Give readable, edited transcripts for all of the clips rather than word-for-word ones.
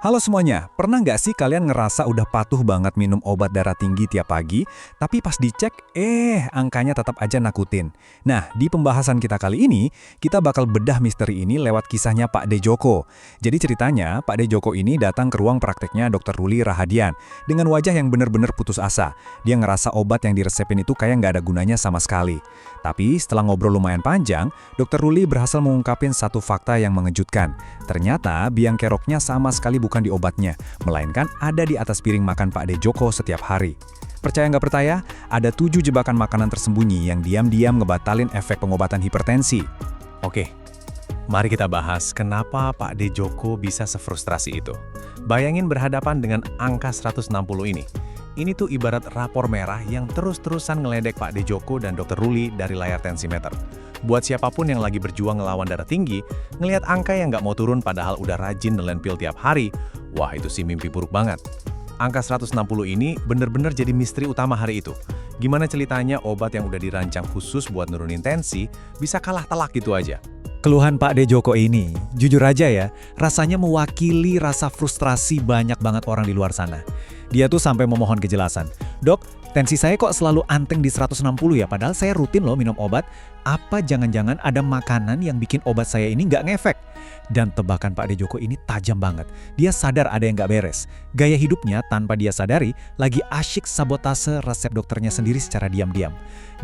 Halo semuanya, pernah nggak sih kalian ngerasa udah patuh banget minum obat darah tinggi tiap pagi, tapi pas dicek, angkanya tetap aja nakutin. Nah, di pembahasan kita kali ini, kita bakal bedah misteri ini lewat kisahnya Pak De Joko. Jadi ceritanya, Pak De Joko ini datang ke ruang prakteknya Dr. Ruli Rahadian, dengan wajah yang bener-bener putus asa. Dia ngerasa obat yang diresepin itu kayak nggak ada gunanya sama sekali. Tapi setelah ngobrol lumayan panjang, Dr. Ruli berhasil mengungkapin satu fakta yang mengejutkan. Ternyata biang keroknya sama sekali bukan di obatnya, melainkan ada di atas piring makan Pak De Joko setiap hari. Percaya nggak percaya, ada 7 jebakan makanan tersembunyi yang diam-diam ngebatalin efek pengobatan hipertensi. Oke, mari kita bahas kenapa Pak De Joko bisa sefrustrasi itu. Bayangin berhadapan dengan angka 160 ini. Ini tuh ibarat rapor merah yang terus-terusan ngeledek Pak De Joko dan Dr. Ruli dari layar tensimeter. Buat siapapun yang lagi berjuang ngelawan darah tinggi, ngelihat angka yang nggak mau turun padahal udah rajin nelen pil tiap hari, wah itu sih mimpi buruk banget. Angka 160 ini bener-bener jadi misteri utama hari itu. Gimana ceritanya obat yang udah dirancang khusus buat nurunin tensi, bisa kalah telak gitu aja. Keluhan Pak De Joko ini, jujur aja ya, rasanya mewakili rasa frustrasi banyak banget orang di luar sana. Dia tuh sampai memohon kejelasan. Dok, tensi saya kok selalu anteng di 160 ya, padahal saya rutin loh minum obat. Apa jangan-jangan ada makanan yang bikin obat saya ini nggak ngefek? Dan tebakan Pak De Joko ini tajam banget. Dia sadar ada yang nggak beres. Gaya hidupnya tanpa dia sadari lagi asyik sabotase resep dokternya sendiri secara diam-diam.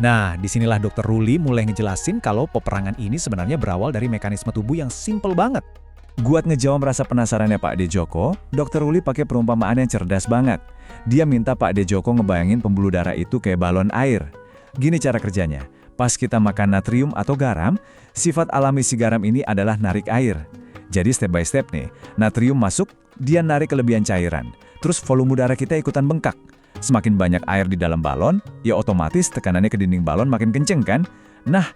Nah, disinilah Dr. Ruli mulai ngejelasin kalau peperangan ini sebenarnya berawal dari mekanisme tubuh yang simple banget. Buat ngejawab rasa penasarannya Pak De Joko, Dr. Ruli pakai perumpamaan yang cerdas banget. Dia minta Pak De Joko ngebayangin pembuluh darah itu kayak balon air. Gini cara kerjanya. Pas kita makan natrium atau garam, sifat alami si garam ini adalah narik air. Jadi step by step nih, natrium masuk, dia narik kelebihan cairan. Terus volume darah kita ikutan bengkak. Semakin banyak air di dalam balon, ya otomatis tekanannya ke dinding balon makin kenceng kan? Nah,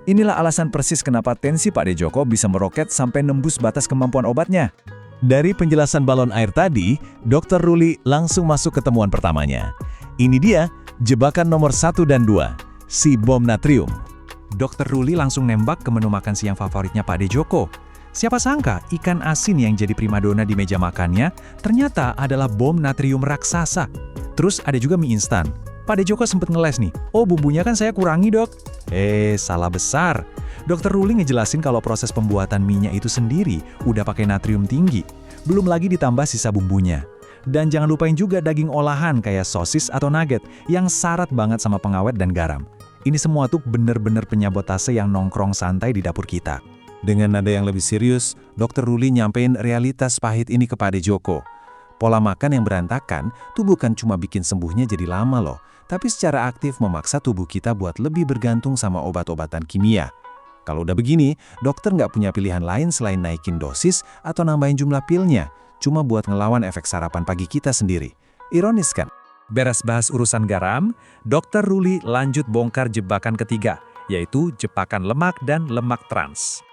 inilah alasan persis kenapa tensi Pak De Joko bisa meroket sampai nembus batas kemampuan obatnya. Dari penjelasan balon air tadi, Dr. Ruli langsung masuk ke temuan pertamanya. Ini dia, jebakan nomor 1 dan 2. Si bom natrium. Dr. Ruli langsung nembak ke menu makan siang favoritnya Pak De Joko. Siapa sangka ikan asin yang jadi primadona di meja makannya ternyata adalah bom natrium raksasa. Terus ada juga mie instan. Pak De Joko sempet ngeles nih, oh bumbunya kan saya kurangi dok. Salah besar. Dr. Ruli ngejelasin kalau proses pembuatan mie-nya itu sendiri udah pakai natrium tinggi. Belum lagi ditambah sisa bumbunya. Dan jangan lupain juga daging olahan kayak sosis atau nugget yang syarat banget sama pengawet dan garam. Ini semua tuh bener-bener penyabotase yang nongkrong santai di dapur kita. Dengan nada yang lebih serius, Dr. Ruli nyampein realitas pahit ini ke Pak De Joko. Pola makan yang berantakan tuh bukan cuma bikin sembuhnya jadi lama loh, tapi secara aktif memaksa tubuh kita buat lebih bergantung sama obat-obatan kimia. Kalau udah begini, dokter nggak punya pilihan lain selain naikin dosis atau nambahin jumlah pilnya, cuma buat ngelawan efek sarapan pagi kita sendiri. Ironis kan? Beres bahas urusan garam, Dr. Ruli lanjut bongkar jebakan ketiga, yaitu jebakan lemak dan lemak trans.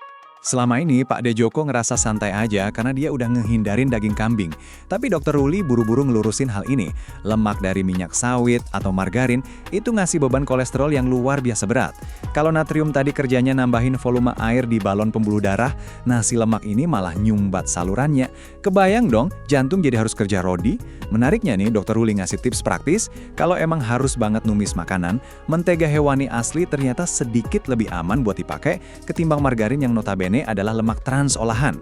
Selama ini Pak De Joko ngerasa santai aja karena dia udah ngehindarin daging kambing. Tapi Dr. Ruli buru-buru ngelurusin hal ini. Lemak dari minyak sawit atau margarin itu ngasih beban kolesterol yang luar biasa berat. Kalau natrium tadi kerjanya nambahin volume air di balon pembuluh darah, nah si lemak ini malah nyumbat salurannya. Kebayang dong, jantung jadi harus kerja rodi. Menariknya nih, Dr. Ruli ngasih tips praktis, kalau emang harus banget numis makanan, mentega hewani asli ternyata sedikit lebih aman buat dipakai ketimbang margarin yang notabene adalah lemak trans olahan.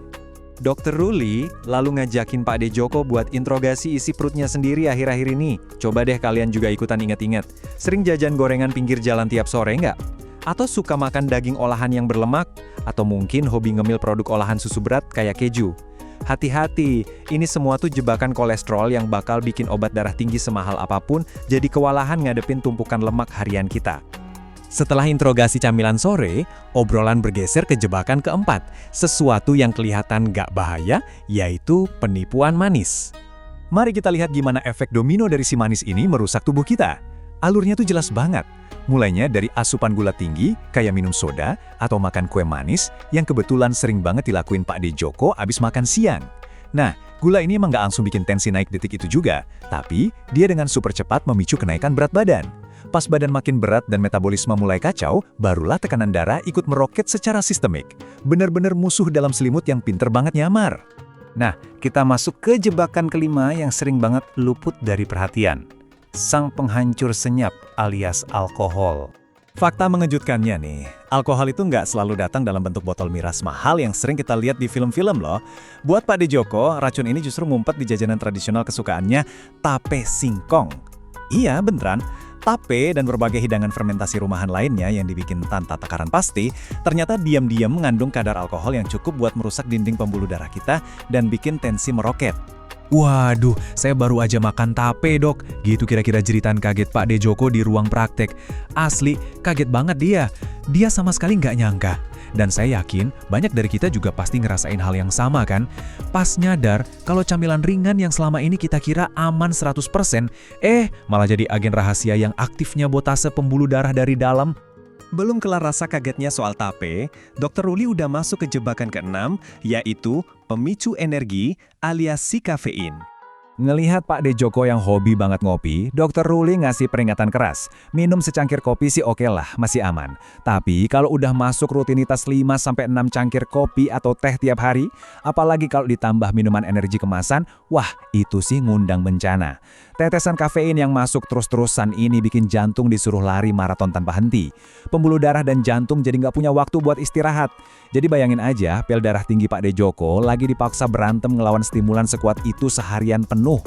Dr. Ruli lalu ngajakin Pak De Joko buat interogasi isi perutnya sendiri akhir-akhir ini. Coba deh kalian juga ikutan inget-inget. Sering jajan gorengan pinggir jalan tiap sore nggak? Atau suka makan daging olahan yang berlemak? Atau mungkin hobi ngemil produk olahan susu berat kayak keju? Hati-hati, ini semua tuh jebakan kolesterol yang bakal bikin obat darah tinggi semahal apapun jadi kewalahan ngadepin tumpukan lemak harian kita. Setelah interogasi camilan sore, obrolan bergeser ke jebakan keempat, sesuatu yang kelihatan gak bahaya, yaitu penipuan manis. Mari kita lihat gimana efek domino dari si manis ini merusak tubuh kita. Alurnya tuh jelas banget. Mulainya dari asupan gula tinggi, kayak minum soda, atau makan kue manis, yang kebetulan sering banget dilakuin Pak De Joko abis makan siang. Nah, gula ini emang gak langsung bikin tensi naik detik itu juga, tapi dia dengan super cepat memicu kenaikan berat badan. Pas badan makin berat dan metabolisme mulai kacau, barulah tekanan darah ikut meroket secara sistemik. Bener-bener musuh dalam selimut yang pinter banget nyamar. Nah, kita masuk ke jebakan kelima yang sering banget luput dari perhatian. Sang penghancur senyap alias alkohol. Fakta mengejutkannya nih, alkohol itu nggak selalu datang dalam bentuk botol miras mahal yang sering kita lihat di film-film loh. Buat Pak De Joko, racun ini justru ngumpet di jajanan tradisional kesukaannya, tape singkong. Iya, beneran. Tape dan berbagai hidangan fermentasi rumahan lainnya yang dibikin tanpa takaran pasti, ternyata diam-diam mengandung kadar alkohol yang cukup buat merusak dinding pembuluh darah kita dan bikin tensi meroket. Waduh, saya baru aja makan tape, Dok. Gitu kira-kira jeritan kaget Pak De Joko di ruang praktek. Asli, kaget banget dia. Dia sama sekali nggak nyangka. Dan saya yakin banyak dari kita juga pasti ngerasain hal yang sama kan? Pas nyadar kalau camilan ringan yang selama ini kita kira aman 100%, malah jadi agen rahasia yang aktif nyabotase pembuluh darah dari dalam. Belum kelar rasa kagetnya soal tape, Dr. Ruli udah masuk ke jebakan ke-6, yaitu pemicu energi alias si kafein. Ngelihat Pak De Joko yang hobi banget ngopi, Dr. Ruli ngasih peringatan keras. Minum secangkir kopi sih oke lah, masih aman. Tapi kalau udah masuk rutinitas 5-6 cangkir kopi atau teh tiap hari, apalagi kalau ditambah minuman energi kemasan, wah itu sih ngundang bencana. Tetesan kafein yang masuk terus-terusan ini bikin jantung disuruh lari maraton tanpa henti. Pembuluh darah dan jantung jadi nggak punya waktu buat istirahat. Jadi bayangin aja, pil darah tinggi Pak De Joko lagi dipaksa berantem ngelawan stimulan sekuat itu seharian penuh.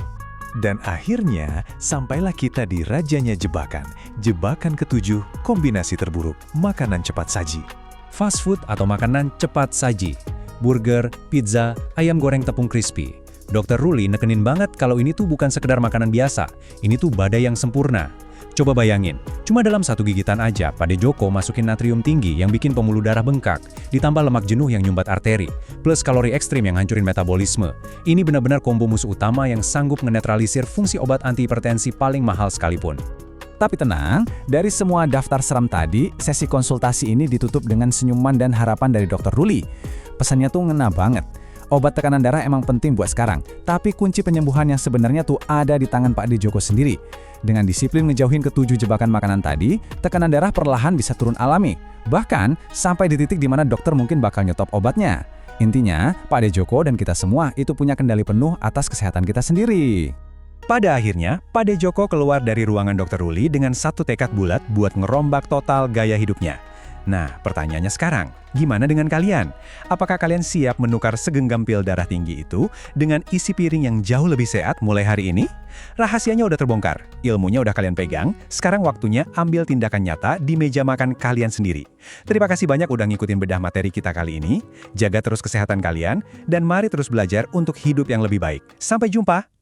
Dan akhirnya, sampailah kita di rajanya jebakan. Jebakan ke-7, kombinasi terburuk, makanan cepat saji. Fast food atau makanan cepat saji. Burger, pizza, ayam goreng tepung crispy. Dr. Ruli nekenin banget kalau ini tuh bukan sekedar makanan biasa. Ini tuh badai yang sempurna. Coba bayangin, cuma dalam satu gigitan aja, Pak De Joko masukin natrium tinggi yang bikin pembuluh darah bengkak, ditambah lemak jenuh yang nyumbat arteri, plus kalori ekstrim yang hancurin metabolisme. Ini benar-benar kombo musuh utama yang sanggup menetralisir fungsi obat antihipertensi paling mahal sekalipun. Tapi tenang, dari semua daftar seram tadi, sesi konsultasi ini ditutup dengan senyuman dan harapan dari Dr. Ruli. Pesannya tuh ngena banget. Obat tekanan darah emang penting buat sekarang, tapi kunci penyembuhan yang sebenarnya tuh ada di tangan Pak De Joko sendiri. Dengan disiplin ngejauhin ke-7 jebakan makanan tadi, tekanan darah perlahan bisa turun alami. Bahkan, sampai di titik di mana dokter mungkin bakal nyetop obatnya. Intinya, Pak De Joko dan kita semua itu punya kendali penuh atas kesehatan kita sendiri. Pada akhirnya, Pak De Joko keluar dari ruangan Dr. Ruli dengan satu tekad bulat buat ngerombak total gaya hidupnya. Nah, pertanyaannya sekarang, gimana dengan kalian? Apakah kalian siap menukar segenggam pil darah tinggi itu dengan isi piring yang jauh lebih sehat mulai hari ini? Rahasianya udah terbongkar, ilmunya udah kalian pegang, sekarang waktunya ambil tindakan nyata di meja makan kalian sendiri. Terima kasih banyak udah ngikutin bedah materi kita kali ini, jaga terus kesehatan kalian, dan mari terus belajar untuk hidup yang lebih baik. Sampai jumpa!